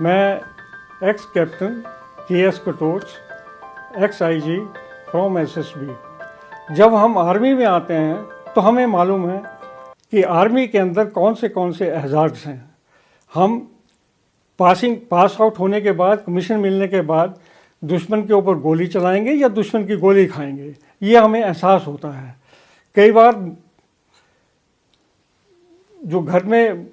मैं x captain KS. Katoch, x IG. From SSB. जब हम आर्मी में आते हैं तो हमें मालूम है कि आर्मी के अंदर कौन से एहजार्ड्स हैं। हम पास आउट होने के बाद, कमीशन मिलने के बाद दुश्मन के ऊपर गोली चलाएंगे या दुश्मन की गोली खाएंगे, ये हमें एहसास होता है। कई बार जो घर में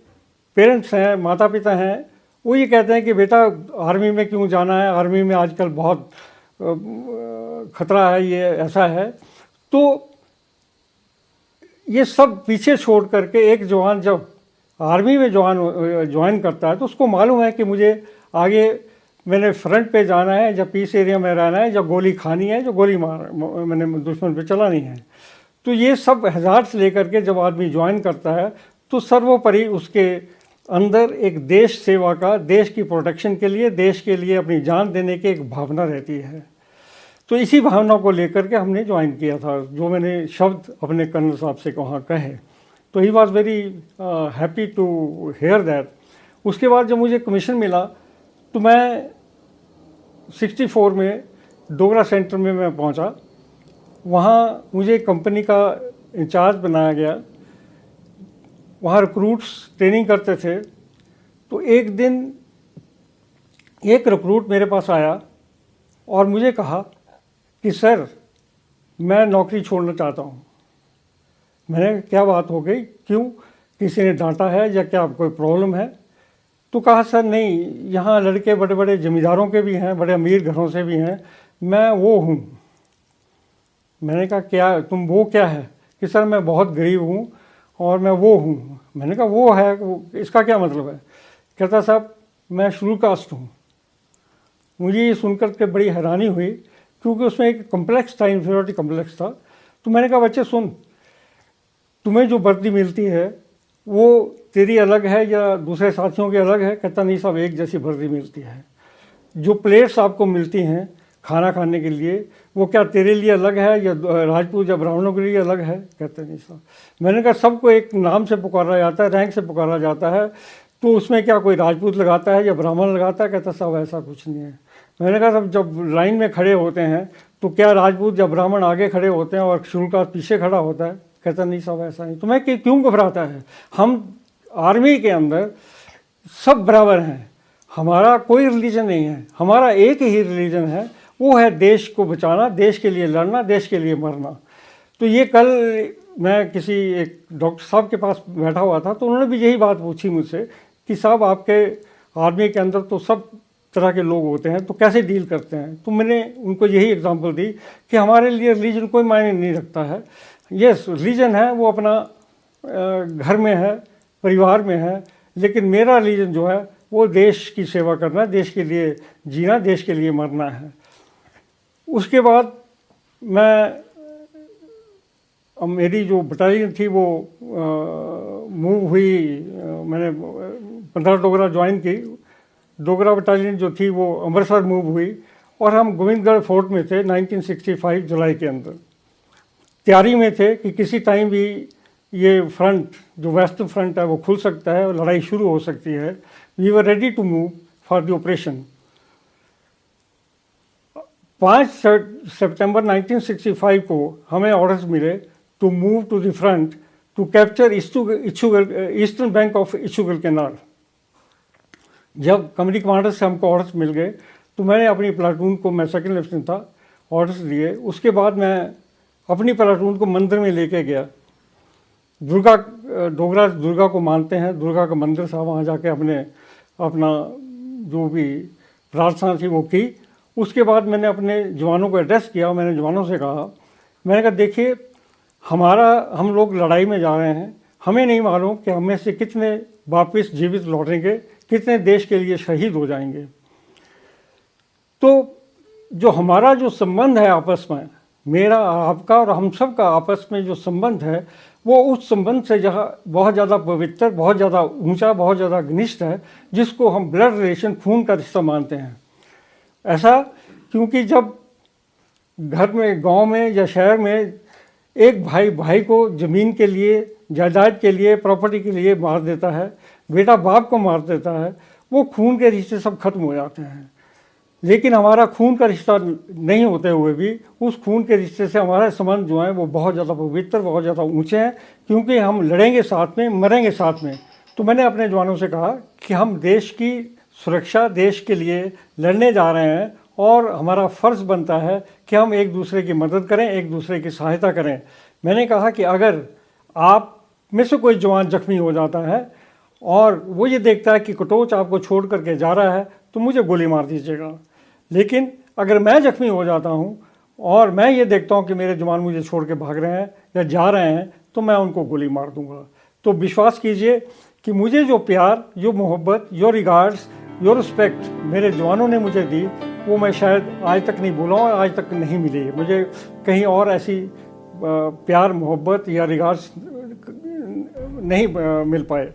पेरेंट्स हैं, माता पिता हैं, वो ये कहते हैं कि बेटा आर्मी में क्यों जाना है, आर्मी में आजकल बहुत खतरा है, ये ऐसा है। तो ये सब पीछे छोड़ करके एक जवान जब आर्मी में ज्वाइन करता है तो उसको मालूम है कि मुझे आगे मैंने फ्रंट पे जाना है, जब पीस एरिया में रहना है, जब गोली खानी है, जो गोली मैंने दुश्मन पे चलानी है। तो ये सब हज़ार्स लेकर के जब आदमी ज्वाइन करता है तो सर्वोपरि उसके अंदर एक देश सेवा का, देश की प्रोटेक्शन के लिए, देश के लिए अपनी जान देने की एक भावना रहती है। तो इसी भावना को लेकर के हमने ज्वाइन किया था, जो मैंने शब्द अपने कर्नल साहब से वहाँ कहे। तो he was very happy to hear that. उसके बाद जब मुझे कमीशन मिला तो मैं 64 में डोगरा सेंटर में मैं पहुंचा। वहाँ मुझे कंपनी का इंचार्ज बनाया गया। वहाँ रिक्रूट्स ट्रेनिंग करते थे। तो एक दिन एक रिक्रूट मेरे पास आया और मुझे कहा कि सर मैं नौकरी छोड़ना चाहता हूँ। मैंने क्या बात हो गई, क्यों, किसी ने डांटा है या क्या कोई प्रॉब्लम है? तो कहा सर नहीं, यहाँ लड़के बड़े बड़े ज़मींदारों के भी हैं, बड़े अमीर घरों से भी हैं, मैं वो हूँ। मैंने कहा क्या, तुम वो क्या है? कि सर मैं बहुत गरीब हूँ और मैं वो हूँ। मैंने कहा वो है, इसका क्या मतलब है? कहता साहब मैं शेड्यूल कास्ट हूँ। मुझे ये सुनकर के बड़ी हैरानी हुई, क्योंकि उसमें एक कम्प्लेक्स था, इन्फीरियरिटी कम्प्लेक्स था। तो मैंने कहा बच्चे सुन, तुम्हें जो वर्दी मिलती है वो तेरी अलग है या दूसरे साथियों की अलग है? कहता नहीं साहब, एक जैसी वर्दी मिलती है। जो प्लेट्स आपको मिलती हैं खाना खाने के लिए, वो क्या तेरे लिए अलग है या राजपूत या ब्राह्मणों के लिए अलग है? कहते नहीं साहब। मैंने कहा सबको एक नाम से पुकारा जाता है, रैंक से पुकारा जाता है, तो उसमें क्या कोई राजपूत लगाता है या ब्राह्मण लगाता है? कहता साहब ऐसा कुछ नहीं है। मैंने कहा सब जब लाइन में खड़े होते हैं तो क्या राजपूत या ब्राह्मण आगे खड़े होते हैं और शेड्यूल कास्ट पीछे खड़ा होता है? कहता नहीं साहब ऐसा नहीं। तो मैं क्यों घबराता है? हम आर्मी के अंदर सब बराबर हैं, हमारा कोई रिलीजन नहीं है, हमारा एक ही रिलीजन है, वो है देश को बचाना, देश के लिए लड़ना, देश के लिए मरना। तो ये कल मैं किसी एक डॉक्टर साहब के पास बैठा हुआ था, तो उन्होंने भी यही बात पूछी मुझसे कि साहब आपके आर्मी के अंदर तो सब तरह के लोग होते हैं, तो कैसे डील करते हैं? तो मैंने उनको यही एग्जांपल दी कि हमारे लिए रिलीजन कोई मायने नहीं रखता है। यस, रिलीजन है वो अपना घर में है, परिवार में है, लेकिन मेरा रिलीजन जो है वो देश की सेवा करना, देश के लिए जीना, देश के लिए मरना है। उसके बाद मेरी जो बटालियन थी वो मूव हुई। मैंने 15 डोगरा ज्वाइन की। डोगरा बटालियन जो थी वो अमृतसर मूव हुई और हम गोविंदगढ़ फोर्ट में थे 1965 जुलाई के अंदर। तैयारी में थे कि किसी टाइम भी ये फ्रंट, जो वेस्टर्न फ्रंट है, वो खुल सकता है और लड़ाई शुरू हो सकती है। We were ready to move for the operation. 5 सितंबर 1965 को हमें ऑर्डर्स मिले to move to the front to capture eastern bank of Ichhogil canal. जब कंपनी कमांडर से हमको ऑर्डर्स मिल गए तो मैंने अपनी प्लाटून को, मैं सेकंड लेफ्टिनेंट था, ऑर्डर्स दिए। उसके बाद मैं अपनी प्लाटून को मंदिर में लेके गया। डोगरा दुर्गा को मानते हैं, दुर्गा का मंदिर था, वहाँ जाके अपना जो भी प्रार्थना थी वो की। उसके बाद मैंने अपने जवानों को एड्रेस किया। मैंने जवानों से कहा, मैंने कहा देखिए हम लोग लड़ाई में जा रहे हैं, हमें नहीं मालूम कि हमें से कितने वापस जीवित लौटेंगे, कितने देश के लिए शहीद हो जाएंगे। तो जो हमारा जो संबंध है आपस में, मेरा आपका और हम सब का आपस में जो संबंध है, वो उस संबंध से जहाँ बहुत ज़्यादा पवित्र, बहुत ज़्यादा ऊंचा, बहुत ज़्यादा घनिष्ठ है, जिसको हम ब्लड रिलेशन, खून का रिश्ता मानते हैं। ऐसा क्योंकि जब घर में, गांव में या शहर में एक भाई को ज़मीन के लिए, जायदाद के लिए, प्रॉपर्टी के लिए मार देता है, बेटा बाप को मार देता है, वो खून के रिश्ते सब खत्म हो जाते हैं। लेकिन हमारा खून का रिश्ता नहीं होते हुए भी उस खून के रिश्ते से हमारे संबंध जो हैं वो बहुत ज़्यादा पवित्र, बहुत ज़्यादा ऊंचे हैं, क्योंकि हम लड़ेंगे साथ में, मरेंगे साथ में। तो मैंने अपने जवानों से कहा कि हम देश की सुरक्षा, देश के लिए लड़ने जा रहे हैं और हमारा फ़र्ज़ बनता है कि हम एक दूसरे की मदद करें, एक दूसरे की सहायता करें। मैंने कहा कि अगर आप में से कोई जवान जख्मी हो जाता है और वो ये देखता है कि कटोच आपको छोड़ करके जा रहा है तो मुझे गोली मार दीजिएगा। लेकिन अगर मैं जख्मी हो जाता हूँ और मैं ये देखता हूँ कि मेरे जवान मुझे छोड़ के भाग रहे हैं या जा रहे हैं तो मैं उनको गोली मार दूंगा। तो विश्वास कीजिए कि मुझे जो प्यार, जो मोहब्बत, योर रिगार्ड्स, योर रिस्पेक्ट मेरे जवानों ने मुझे दी, वो मैं शायद आज तक नहीं भूला और आज तक नहीं मिली है मुझे कहीं और ऐसी प्यार, मोहब्बत या रिगार्ड्स नहीं मिल पाए।